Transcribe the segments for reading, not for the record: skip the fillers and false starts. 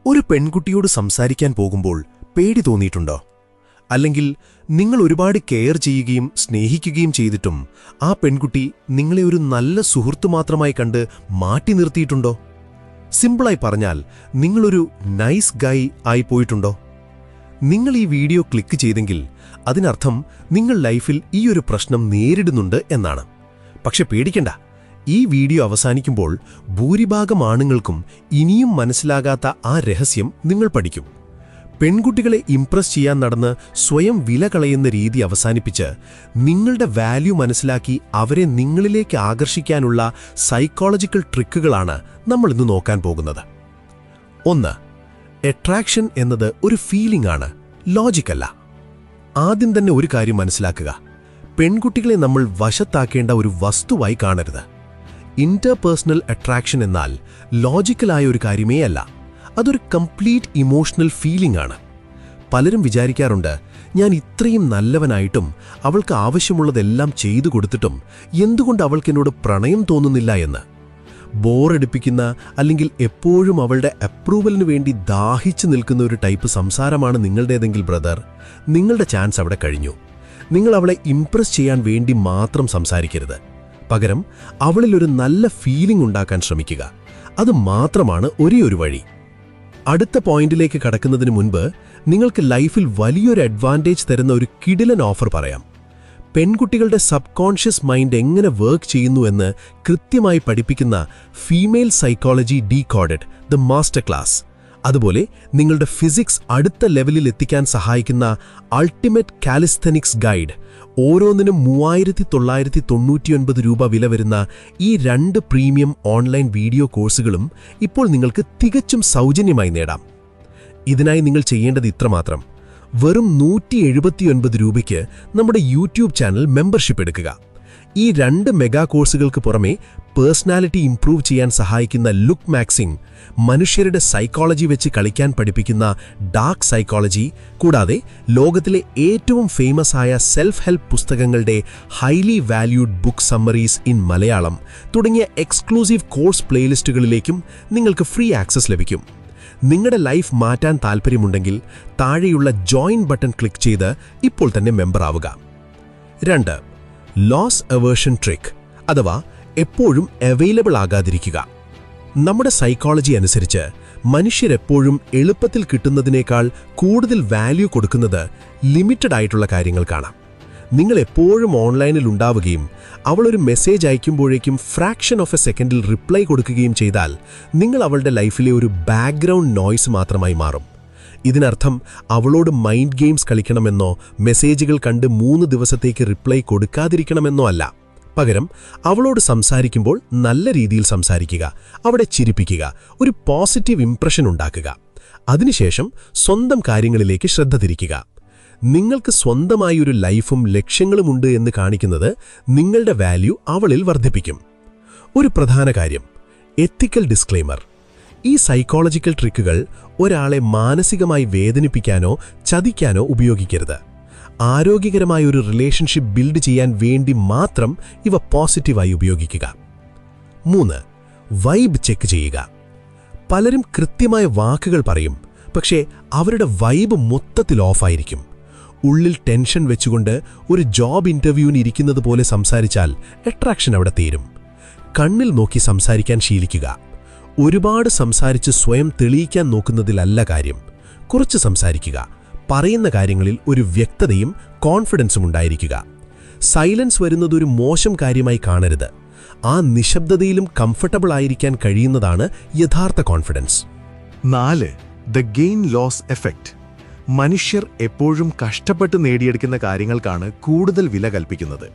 ഒരു പെൺകുട്ടിയോട് സംസാരിക്കാൻ പോകുമ്പോൾ പേടി തോന്നിയിട്ടുണ്ടോ? അല്ലെങ്കിൽ നിങ്ങൾ ഒരുപാട് കെയർ ചെയ്യുകയും സ്നേഹിക്കുകയും ചെയ്തിട്ടും ആ പെൺകുട്ടി നിങ്ങളെ ഒരു നല്ല സുഹൃത്തു മാത്രമായി കണ്ട് മാറ്റി നിർത്തിയിട്ടുണ്ടോ? സിമ്പിളായി പറഞ്ഞാൽ നിങ്ങളൊരു നൈസ് ഗൈ ആയിപ്പോയിട്ടുണ്ടോ? നിങ്ങൾ ഈ വീഡിയോ ക്ലിക്ക് ചെയ്തെങ്കിൽ അതിനർത്ഥം നിങ്ങൾ ലൈഫിൽ ഈ ഒരു പ്രശ്നം നേരിടുന്നുണ്ട് എന്നാണ്. പക്ഷെ പേടിക്കണ്ട, ഈ വീഡിയോ അവസാനിക്കുമ്പോൾ ഭൂരിഭാഗം ആണുങ്ങൾക്കും ഇനിയും മനസ്സിലാകാത്ത ആ രഹസ്യം നിങ്ങൾ പഠിക്കും. പെൺകുട്ടികളെ ഇംപ്രസ് ചെയ്യാൻ നടന്ന് സ്വയം വില കളയുന്ന രീതി അവസാനിപ്പിച്ച് നിങ്ങളുടെ വാല്യൂ മനസ്സിലാക്കി അവരെ നിങ്ങളിലേക്ക് ആകർഷിക്കാനുള്ള സൈക്കോളജിക്കൽ ട്രിക്കുകളാണ് നമ്മളിന്ന് നോക്കാൻ പോകുന്നത്. 1. അട്രാക്ഷൻ എന്നത് ഒരു ഫീലിംഗ് ആണ്, ലോജിക്കല്ല. ആദ്യം തന്നെ ഒരു കാര്യം മനസ്സിലാക്കുക, പെൺകുട്ടികളെ നമ്മൾ വശത്താക്കേണ്ട ഒരു വസ്തുവായി കാണരുത്. ഇന്റർപേഴ്സണൽ അട്രാക്ഷൻ എന്നാൽ ലോജിക്കലായ ഒരു കാര്യമേ അല്ല, അതൊരു കംപ്ലീറ്റ് ഇമോഷണൽ ഫീലിംഗ് ആണ്. പലരും വിചാരിക്കാറുണ്ട്, ഞാൻ ഇത്രയും നല്ലവനായിട്ടും അവൾക്ക് ആവശ്യമുള്ളതെല്ലാം ചെയ്തു കൊടുത്തിട്ടും എന്തുകൊണ്ട് അവൾക്കെന്നോട് പ്രണയം തോന്നുന്നില്ല എന്ന്. ബോറടിപ്പിക്കുന്ന അല്ലെങ്കിൽ എപ്പോഴും അവളുടെ അപ്രൂവലിനു വേണ്ടി ദാഹിച്ചു നിൽക്കുന്ന ഒരു ടൈപ്പ് സംസാരമാണ് നിങ്ങളുടേതെങ്കിൽ ബ്രദർ, നിങ്ങളുടെ ചാൻസ് അവിടെ കഴിഞ്ഞു. നിങ്ങൾ അവളെ ഇംപ്രസ് ചെയ്യാൻ വേണ്ടി മാത്രം സംസാരിക്കരുത്. പകരം അവളിലൊരു നല്ല ഫീലിംഗ് ഉണ്ടാക്കാൻ ശ്രമിക്കുക. അത് മാത്രമാണ് ഒരേയൊരു വഴി. അടുത്ത പോയിന്റിലേക്ക് കടക്കുന്നതിന് മുൻപ് നിങ്ങൾക്ക് ലൈഫിൽ വലിയൊരു അഡ്വാൻറ്റേജ് തരുന്ന ഒരു കിടിലൻ ഓഫർ പറയാം. പെൺകുട്ടികളുടെ സബ് കോൺഷ്യസ് മൈൻഡ് എങ്ങനെ വർക്ക് ചെയ്യുന്നു എന്ന് കൃത്യമായി പഠിപ്പിക്കുന്ന female psychology decoded the master class, അതുപോലെ നിങ്ങളുടെ ഫിസിക്സ് അടുത്ത ലെവലിൽ എത്തിക്കാൻ സഹായിക്കുന്ന അൾട്ടിമേറ്റ് കാലിസ്തനിക്സ് ഗൈഡ്, ഓരോന്നിനും 3999 രൂപ വില വരുന്ന ഈ 2 പ്രീമിയം ഓൺലൈൻ വീഡിയോ കോഴ്സുകളും ഇപ്പോൾ നിങ്ങൾക്ക് തികച്ചും സൗജന്യമായി നേടാം. ഇതിനായി നിങ്ങൾ ചെയ്യേണ്ടത് ഇത്രമാത്രം: വെറും 179 രൂപയ്ക്ക് നമ്മുടെ യൂട്യൂബ് ചാനൽ മെമ്പർഷിപ്പ് എടുക്കുക. ഈ 2 മെഗാ കോഴ്സുകൾക്ക് പുറമെ പേഴ്സണാലിറ്റി ഇംപ്രൂവ് ചെയ്യാൻ സഹായിക്കുന്ന ലുക്ക് മാക്സിംഗ്, മനുഷ്യരുടെ സൈക്കോളജി വെച്ച് കളിക്കാൻ പഠിപ്പിക്കുന്ന ഡാർക്ക് സൈക്കോളജി, കൂടാതെ ലോകത്തിലെ ഏറ്റവും ഫേമസ് ആയ സെൽഫ് ഹെൽപ്പ് പുസ്തകങ്ങളുടെ highly valued book summaries in Malayalam തുടങ്ങിയ എക്സ്ക്ലൂസീവ് കോഴ്സ് പ്ലേലിസ്റ്റുകളിലേക്കും നിങ്ങൾക്ക് ഫ്രീ ആക്സസ് ലഭിക്കും. നിങ്ങളുടെ ലൈഫ് മാറ്റാൻ താൽപ്പര്യമുണ്ടെങ്കിൽ താഴെയുള്ള ജോയിൻ ബട്ടൺ ക്ലിക്ക് ചെയ്ത് ഇപ്പോൾ തന്നെ മെമ്പർ ആവുക. 2. ലോസ് അവേർഷൻ ട്രിക്ക്, അഥവാ എപ്പോഴും അവൈലബിൾ ആകാതിരിക്കുക. നമ്മുടെ സൈക്കോളജി അനുസരിച്ച് മനുഷ്യരെപ്പോഴും എളുപ്പത്തിൽ കിട്ടുന്നതിനേക്കാൾ കൂടുതൽ വാല്യൂ കൊടുക്കുന്നത് ലിമിറ്റഡ് ആയിട്ടുള്ള കാര്യങ്ങൾക്കാണ്. നിങ്ങൾ എപ്പോഴും ഓൺലൈനിൽ ഉണ്ടാവുകയും അവളൊരു മെസ്സേജ് അയക്കുമ്പോഴേക്കും ഫ്രാക്ഷൻ ഓഫ് എ സെക്കൻഡിൽ റിപ്ലൈ കൊടുക്കുകയും ചെയ്താൽ നിങ്ങൾ അവളുടെ ലൈഫിലെ ഒരു ബാക്ക്ഗ്രൗണ്ട് നോയ്സ് മാത്രമായി മാറും. ഇതിനർത്ഥം അവളോട് മൈൻഡ് ഗെയിംസ് കളിക്കണമെന്നോ മെസ്സേജുകൾ കണ്ട് 3 ദിവസത്തേക്ക് റിപ്ലൈ കൊടുക്കാതിരിക്കണമെന്നോ അല്ല. പകരം അവളോട് സംസാരിക്കുമ്പോൾ നല്ല രീതിയിൽ സംസാരിക്കുക, അവിടെ ചിരിപ്പിക്കുക, ഒരു പോസിറ്റീവ് ഇംപ്രഷൻ ഉണ്ടാക്കുക. അതിനുശേഷം സ്വന്തം കാര്യങ്ങളിലേക്ക് ശ്രദ്ധ തിരിക്കുക. നിങ്ങൾക്ക് സ്വന്തമായി ഒരു ലൈഫും ലക്ഷ്യങ്ങളുമുണ്ട് എന്ന് കാണിക്കുന്നത് നിങ്ങളുടെ വാല്യൂ അവളിൽ വർദ്ധിപ്പിക്കും. ഒരു പ്രധാന കാര്യം, എത്തിക്കൽ ഡിസ്ക്ലെയിമർ. ഈ സൈക്കോളജിക്കൽ ട്രിക്കുകൾ ഒരാളെ മാനസികമായി വേദനിപ്പിക്കാനോ ചതിക്കാനോ ഉപയോഗിക്കരുത്. ആരോഗ്യകരമായ ഒരു റിലേഷൻഷിപ്പ് ബിൽഡ് ചെയ്യാൻ വേണ്ടി മാത്രം ഇവ പോസിറ്റീവായി ഉപയോഗിക്കുക. 3. വൈബ് ചെക്ക് ചെയ്യുക. പലരും കൃത്യമായ വാക്കുകൾ പറയും, പക്ഷേ അവരുടെ വൈബ് മൊത്തത്തിൽ ഓഫായിരിക്കും. ഉള്ളിൽ ടെൻഷൻ വെച്ചുകൊണ്ട് ഒരു ജോബ് ഇന്റർവ്യൂവിന് ഇരിക്കുന്നത് പോലെ സംസാരിച്ചാൽ അട്രാക്ഷൻ അവിടെ തീരും. കണ്ണിൽ നോക്കി സംസാരിക്കാൻ ശീലിക്കുക. ഒരുപാട് സംസാരിച്ച് സ്വയം തെളിയിക്കാൻ നോക്കുന്നതിലല്ല കാര്യം. കുറച്ച് സംസാരിക്കുക. പറയുന്ന കാര്യങ്ങളിൽ ഒരു വ്യക്തതയും കോൺഫിഡൻസും ഉണ്ടായിരിക്കുക. സൈലൻസ് വരുന്നതൊരു മോശം കാര്യമായി കാണരുത്. ആ നിശബ്ദതയിലും കംഫർട്ടബിൾ ആയിരിക്കാൻ കഴിയുന്നതാണ് യഥാർത്ഥ confidence. 4. The gain loss effect. മനുഷ്യർ എപ്പോഴും കഷ്ടപ്പെട്ട് നേടിയെടുക്കുന്ന കാര്യങ്ങൾക്കാണ് കൂടുതൽ വില കൽപ്പിക്കുന്നത്.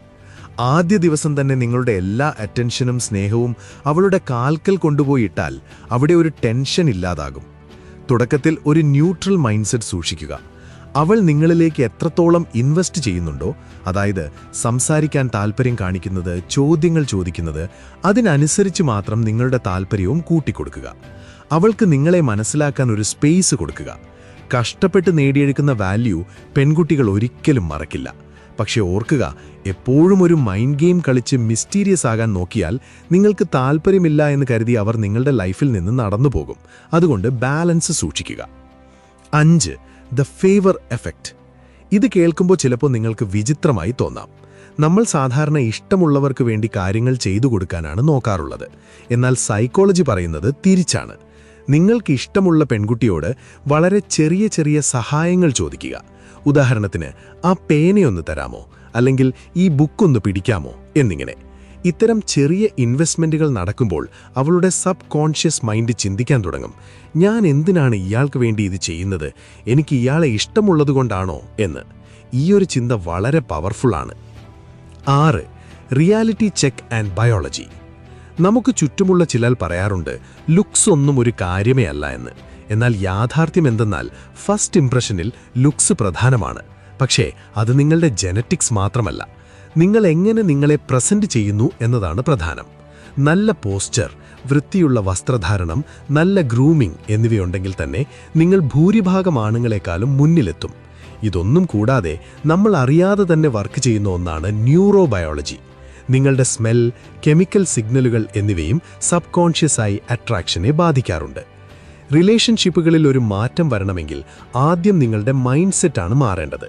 ആദ്യ ദിവസം തന്നെ നിങ്ങളുടെ എല്ലാ അറ്റൻഷനും സ്നേഹവും അവളുടെ കാൽക്കൽ കൊണ്ടുപോയിട്ടാൽ അവിടെ ഒരു ടെൻഷൻ ഇല്ലാതാകും. തുടക്കത്തിൽ ഒരു ന്യൂട്രൽ മൈൻഡ്സെറ്റ് സൂക്ഷിക്കുക. അവൾ നിങ്ങളിലേക്ക് എത്രത്തോളം ഇൻവെസ്റ്റ് ചെയ്യുന്നുണ്ടോ, അതായത് സംസാരിക്കാൻ താൽപ്പര്യം കാണിക്കുന്നത്, ചോദ്യങ്ങൾ ചോദിക്കുന്നത്, അതിനനുസരിച്ച് മാത്രം നിങ്ങളുടെ താൽപ്പര്യവും കൂട്ടിക്കൊടുക്കുക. അവൾക്ക് നിങ്ങളെ മനസ്സിലാക്കാൻ ഒരു സ്പേസ് കൊടുക്കുക. കഷ്ടപ്പെട്ട് നേടിയെടുക്കുന്ന വാല്യൂ പെൺകുട്ടികൾ ഒരിക്കലും മറക്കില്ല. പക്ഷെ ഓർക്കുക, എപ്പോഴും ഒരു മൈൻഡ് ഗെയിം കളിച്ച് മിസ്റ്റീരിയസ് ആകാൻ നോക്കിയാൽ നിങ്ങൾക്ക് താല്പര്യമില്ല എന്ന് കരുതി അവർ നിങ്ങളുടെ ലൈഫിൽ നിന്ന് നടന്നു പോകും. അതുകൊണ്ട് ബാലൻസ് സൂക്ഷിക്കുക. 5. The favour effect. ഇത് കേൾക്കുമ്പോൾ ചിലപ്പോൾ നിങ്ങൾക്ക് വിചിത്രമായി തോന്നാം. നമ്മൾ സാധാരണ ഇഷ്ടമുള്ളവർക്ക് വേണ്ടി കാര്യങ്ങൾ ചെയ്തു കൊടുക്കാനാണ് നോക്കാറുള്ളത്. എന്നാൽ സൈക്കോളജി പറയുന്നത് തിരിച്ചാണ്. നിങ്ങൾക്ക് ഇഷ്ടമുള്ള പെൺകുട്ടിയോട് വളരെ ചെറിയ ചെറിയ സഹായങ്ങൾ ചോദിക്കുക. ഉദാഹരണത്തിന്, ആ പേനയൊന്ന് തരാമോ, അല്ലെങ്കിൽ ഈ ബുക്കൊന്ന് പിടിക്കാമോ എന്നിങ്ങനെ. ഇത്തരം ചെറിയ ഇൻവെസ്റ്റ്മെൻറ്റുകൾ നടക്കുമ്പോൾ അവളുടെ സബ് കോൺഷ്യസ് മൈൻഡ് ചിന്തിക്കാൻ തുടങ്ങും, ഞാൻ എന്തിനാണ് ഇയാൾക്ക് വേണ്ടി ഇത് ചെയ്യുന്നത്, എനിക്ക് ഇയാളെ ഇഷ്ടമുള്ളതുകൊണ്ടാണോ എന്ന്. ഈയൊരു ചിന്ത വളരെ പവർഫുള്ളാണ്. 6. Reality check and biology. നമുക്ക് ചുറ്റുമുള്ള ചിലർ പറയാറുണ്ട്, ലുക്സ് ഒന്നും ഒരു കാര്യമേ അല്ല എന്ന്. എന്നാൽ യാഥാർത്ഥ്യം എന്തെന്നാൽ ഫസ്റ്റ് ഇംപ്രഷനിൽ ലുക്സ് പ്രധാനമാണ്. പക്ഷേ അത് നിങ്ങളുടെ ജെനറ്റിക്സ് മാത്രമല്ല, നിങ്ങൾ എങ്ങനെ നിങ്ങളെ പ്രസന്റ് ചെയ്യുന്നു എന്നതാണ് പ്രധാനം. നല്ല പോസ്ചർ, വൃത്തിയുള്ള വസ്ത്രധാരണം, നല്ല ഗ്രൂമിംഗ് എന്നിവയുണ്ടെങ്കിൽ തന്നെ നിങ്ങൾ ഭൂരിഭാഗം ആണുങ്ങളെക്കാളും മുന്നിലെത്തും. ഇതൊന്നും കൂടാതെ നമ്മൾ അറിയാതെ തന്നെ വർക്ക് ചെയ്യുന്ന ഒന്നാണ് ന്യൂറോബയോളജി. നിങ്ങളുടെ സ്മെൽ, കെമിക്കൽ സിഗ്നലുകൾ എന്നിവയും സബ് കോൺഷ്യസായി അട്രാക്ഷനെ ബാധിക്കാറുണ്ട്. റിലേഷൻഷിപ്പുകളിൽ ഒരു മാറ്റം വരണമെങ്കിൽ ആദ്യം നിങ്ങളുടെ മൈൻഡ് സെറ്റാണ് മാറേണ്ടത്.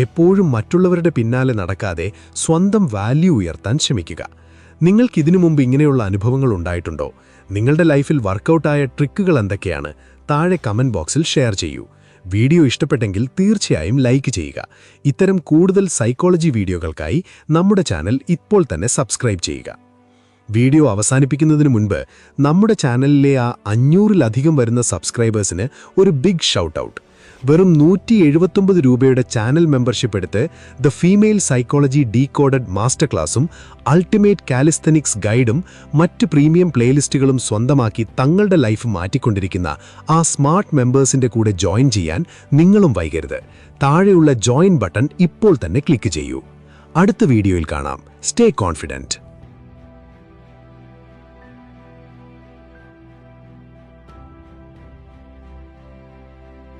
എപ്പോഴും മറ്റുള്ളവരുടെ പിന്നാലെ നടക്കാതെ സ്വന്തം വാല്യൂ ഉയർത്താൻ ശ്രമിക്കുക. നിങ്ങൾക്കിതിനു മുമ്പ് ഇങ്ങനെയുള്ള അനുഭവങ്ങൾ ഉണ്ടായിട്ടുണ്ടോ? നിങ്ങളുടെ ലൈഫിൽ വർക്കൗട്ടായ ട്രിക്കുകൾ എന്തൊക്കെയാണ്? താഴെ കമന്റ് ബോക്സിൽ ഷെയർ ചെയ്യൂ. വീഡിയോ ഇഷ്ടപ്പെട്ടെങ്കിൽ തീർച്ചയായും ലൈക്ക് ചെയ്യുക. ഇത്തരം കൂടുതൽ സൈക്കോളജി വീഡിയോകൾക്കായി നമ്മുടെ ചാനൽ ഇപ്പോൾ തന്നെ സബ്സ്ക്രൈബ് ചെയ്യുക. വീഡിയോ അവസാനിപ്പിക്കുന്നതിന് മുൻപ് നമ്മുടെ ചാനലിലെ ആ 500-ലധികം വരുന്ന സബ്സ്ക്രൈബേഴ്സിന് ഒരു ബിഗ് ഷൗട്ട് ഔട്ട്. വെറും 179 രൂപയുടെ ചാനൽ മെമ്പർഷിപ്പ് എടുത്ത് the female psychology decoded master ക്ലാസും അൾട്ടിമേറ്റ് കാലിസ്തനിക്സ് ഗൈഡും മറ്റ് പ്രീമിയം പ്ലേലിസ്റ്റുകളും സ്വന്തമാക്കി തങ്ങളുടെ ലൈഫ് മാറ്റിക്കൊണ്ടിരിക്കുന്ന ആ സ്മാർട്ട് മെമ്പേഴ്സിന്റെ കൂടെ ജോയിൻ ചെയ്യാൻ നിങ്ങളും വൈകരുത്. താഴെയുള്ള ജോയിൻ ബട്ടൺ ഇപ്പോൾ തന്നെ ക്ലിക്ക് ചെയ്യൂ. അടുത്ത വീഡിയോയിൽ കാണാം. Stay confident.